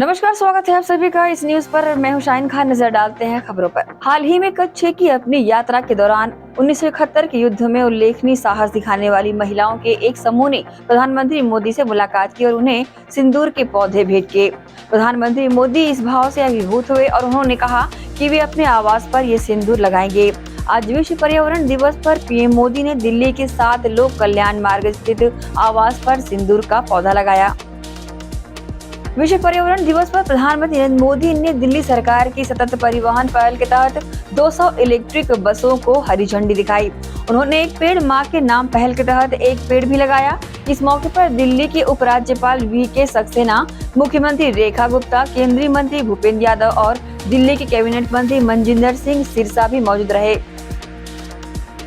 नमस्कार, स्वागत है आप सभी का इस न्यूज पर। मैं हूं शाहीन खान। नजर डालते हैं खबरों पर। हाल ही में कच्छ की अपनी यात्रा के दौरान 1971 के युद्ध में उल्लेखनीय साहस दिखाने वाली महिलाओं के एक समूह ने प्रधानमंत्री मोदी से मुलाकात की और उन्हें सिंदूर के पौधे भेंट किए। प्रधानमंत्री मोदी इस भाव से अभिभूत हुए और उन्होंने कहा कि वे अपने आवास पर ये सिंदूर लगाएंगे। आज विश्व पर्यावरण दिवस पर पीएम मोदी ने दिल्ली के 7 लोक कल्याण मार्ग स्थित आवास पर सिंदूर का पौधा लगाया। विश्व पर्यावरण दिवस पर प्रधानमंत्री नरेंद्र मोदी ने दिल्ली सरकार की सतत परिवहन पहल के तहत 200 इलेक्ट्रिक बसों को हरी झंडी दिखाई। उन्होंने एक पेड़ मां के नाम पहल के तहत एक पेड़ भी लगाया। इस मौके पर दिल्ली के उपराज्यपाल वी.के. सक्सेना, मुख्यमंत्री रेखा गुप्ता, केंद्रीय मंत्री भूपेंद्र यादव और दिल्ली के कैबिनेट मंत्री मनजिंदर सिंह सिरसा भी मौजूद रहे।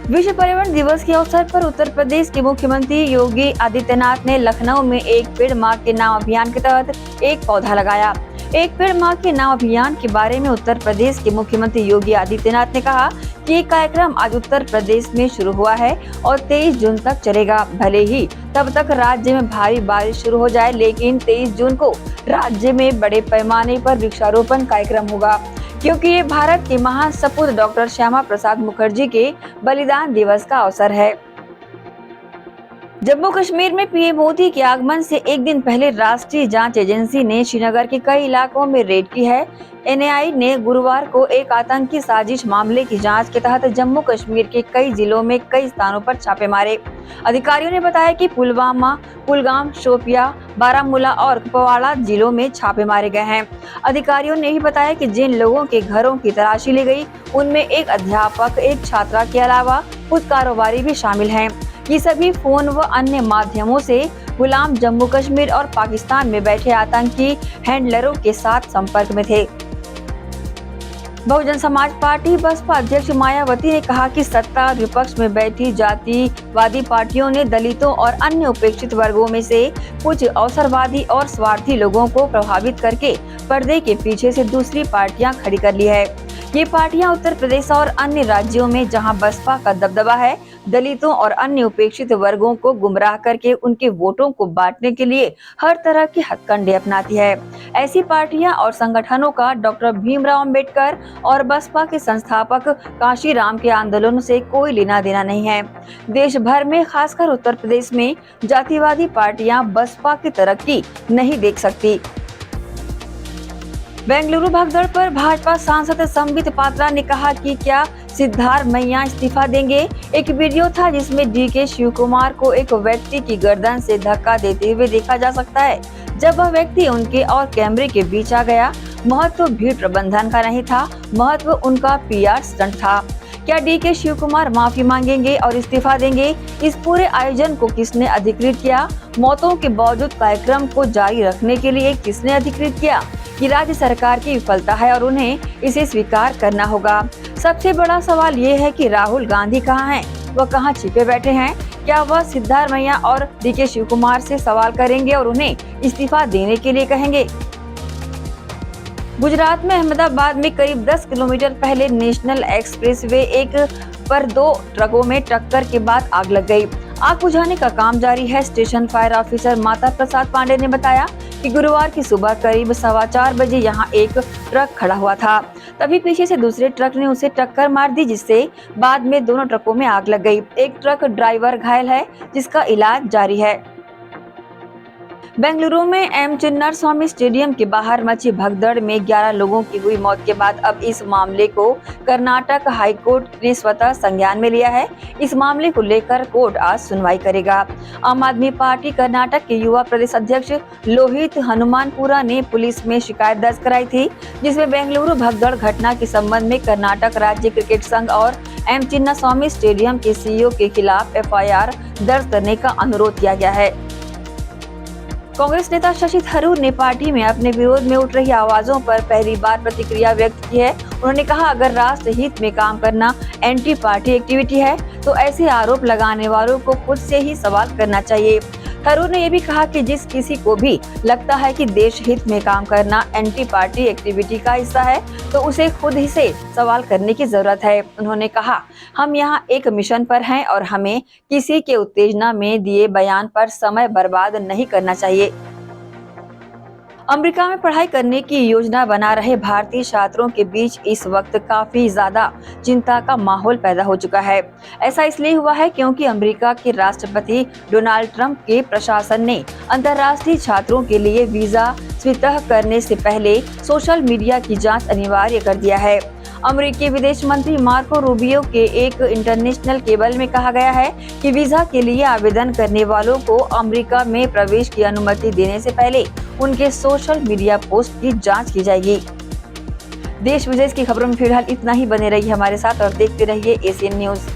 विश्व पर्यावरण दिवस के अवसर पर उत्तर प्रदेश के मुख्यमंत्री योगी आदित्यनाथ ने लखनऊ में एक पेड़ मां के नाम अभियान के तहत एक पौधा लगाया। एक पेड़ मां के नाम अभियान के बारे में उत्तर प्रदेश के मुख्यमंत्री योगी आदित्यनाथ ने कहा कि ये कार्यक्रम आज उत्तर प्रदेश में शुरू हुआ है और 23 जून तक चलेगा। भले ही तब तक राज्य में भारी बारिश शुरू हो जाए, लेकिन 23 जून को राज्य में बड़े पैमाने पर वृक्षारोपण कार्यक्रम होगा, क्योंकि ये भारत के महान सपूत डॉक्टर श्यामा प्रसाद मुखर्जी के बलिदान दिवस का अवसर है। जम्मू कश्मीर में पीएम मोदी के आगमन से एक दिन पहले राष्ट्रीय जांच एजेंसी ने श्रीनगर के कई इलाकों में रेड की है। एनआईए ने गुरुवार को एक आतंकी साजिश मामले की जांच के तहत जम्मू कश्मीर के कई जिलों में कई स्थानों पर छापे मारे। अधिकारियों ने बताया कि पुलवामा, कुलगाम, शोपिया, बारामूला और कुपवाड़ा जिलों में छापे मारे गए हैं। अधिकारियों ने भी बताया कि जिन लोगों के घरों की तलाशी ली गई, उनमें एक अध्यापक, एक छात्रा के अलावा कुछ कारोबारी भी शामिल हैं। ये सभी फोन व अन्य माध्यमों से गुलाम जम्मू कश्मीर और पाकिस्तान में बैठे आतंकी हैंडलरों के साथ संपर्क में थे। बहुजन समाज पार्टी बसपा अध्यक्ष मायावती ने कहा कि सत्ता और विपक्ष में बैठी जातिवादी पार्टियों ने दलितों और अन्य उपेक्षित वर्गों में से कुछ अवसरवादी और स्वार्थी लोगों को प्रभावित करके पर्दे के पीछे से दूसरी पार्टियां खड़ी कर ली है। ये पार्टियां उत्तर प्रदेश और अन्य राज्यों में जहां बसपा का दबदबा है, दलितों और अन्य उपेक्षित वर्गों को गुमराह करके उनके वोटों को बांटने के लिए हर तरह के हथकंडे अपनाती है। ऐसी पार्टियां और संगठनों का डॉक्टर भीमराव अंबेडकर और बसपा के संस्थापक कांशीराम के आंदोलनों से कोई लेना देना नहीं है। देश भर में, खासकर उत्तर प्रदेश में, जातिवादी पार्टियां बसपा की तरक्की नहीं देख सकती। बेंगलुरु भगदड़ पर भाजपा सांसद संबित पात्रा ने कहा कि क्या सिद्धारमैया इस्तीफा देंगे। एक वीडियो था जिसमें डीके शिव कुमार को एक व्यक्ति की गर्दन से धक्का देते हुए देखा जा सकता है। जब वह व्यक्ति उनके और कैमरे के बीच आ गया, महत्व भीड़ प्रबंधन का नहीं था, महत्व उनका पीआर स्टंट था। क्या डीके शिव कुमार माफी मांगेंगे और इस्तीफा देंगे? इस पूरे आयोजन को किसने अधिकृत किया? मौतों के बावजूद कार्यक्रम को जारी रखने के लिए किसने अधिकृत किया? ये राज्य सरकार की विफलता है और उन्हें इसे स्वीकार करना होगा। सबसे बड़ा सवाल ये है कि राहुल गांधी कहाँ हैं? वह कहाँ छिपे बैठे हैं? क्या वह सिद्धारमैया और डीके शिव कुमार से सवाल करेंगे और उन्हें इस्तीफा देने के लिए कहेंगे? गुजरात में अहमदाबाद में करीब 10 किलोमीटर पहले नेशनल एक्सप्रेसवे एक पर 2 ट्रकों में टक्कर के बाद आग लग गई। आग बुझाने का काम जारी है। Station fire officer Mata Prasad Pandey ने बताया कि गुरुवार की सुबह करीब 4:15 बजे यहां एक ट्रक खड़ा हुआ था। तभी पीछे से दूसरे ट्रक ने उसे टक्कर मार दी, जिससे बाद में दोनों ट्रकों में आग लग गई। एक ट्रक ड्राइवर घायल है, जिसका इलाज जारी है। बेंगलुरु में एम चिन्नास्वामी स्टेडियम के बाहर मची भगदड़ में 11 लोगों की हुई मौत के बाद अब इस मामले को कर्नाटक हाईकोर्ट ने स्वतः संज्ञान में लिया है। इस मामले को लेकर कोर्ट आज सुनवाई करेगा। आम आदमी पार्टी कर्नाटक के युवा प्रदेश अध्यक्ष लोहित हनुमानपुरा ने पुलिस में शिकायत दर्ज कराई थी, जिसमें बेंगलुरु भगदड़ घटना के संबंध में कर्नाटक राज्य क्रिकेट संघ और एम चिन्नास्वामी स्टेडियम के सीईओ के खिलाफ एफआईआर दर्ज करने का अनुरोध किया गया है। कांग्रेस नेता शशि थरूर ने पार्टी में अपने विरोध में उठ रही आवाजों पर पहली बार प्रतिक्रिया व्यक्त की है। उन्होंने कहा, अगर राष्ट्र हित में काम करना एंटी पार्टी एक्टिविटी है, तो ऐसे आरोप लगाने वालों को खुद से ही सवाल करना चाहिए। थरूर ने यह भी कहा कि जिस किसी को भी लगता है कि देश हित में काम करना एंटी पार्टी एक्टिविटी का हिस्सा है, तो उसे खुद ही से सवाल करने की जरूरत है। उन्होंने कहा, हम यहाँ एक मिशन पर हैं और हमें किसी के उत्तेजना में दिए बयान पर समय बर्बाद नहीं करना चाहिए। अमेरिका में पढ़ाई करने की योजना बना रहे भारतीय छात्रों के बीच इस वक्त काफी ज्यादा चिंता का माहौल पैदा हो चुका है। ऐसा इसलिए हुआ है क्योंकि अमेरिका के राष्ट्रपति डोनाल्ड ट्रंप के प्रशासन ने अंतर्राष्ट्रीय छात्रों के लिए वीजा स्वतः करने से पहले सोशल मीडिया की जांच अनिवार्य कर दिया है। अमेरिकी विदेश मंत्री मार्को रूबियो के एक इंटरनेशनल केबल में कहा गया है कि वीजा के लिए आवेदन करने वालों को अमेरिका में प्रवेश की अनुमति देने से पहले उनके सोशल मीडिया पोस्ट की जांच की जाएगी। देश विदेश की खबरों में फिलहाल इतना ही। बने रहिए हमारे साथ और देखते रहिए एशियन न्यूज।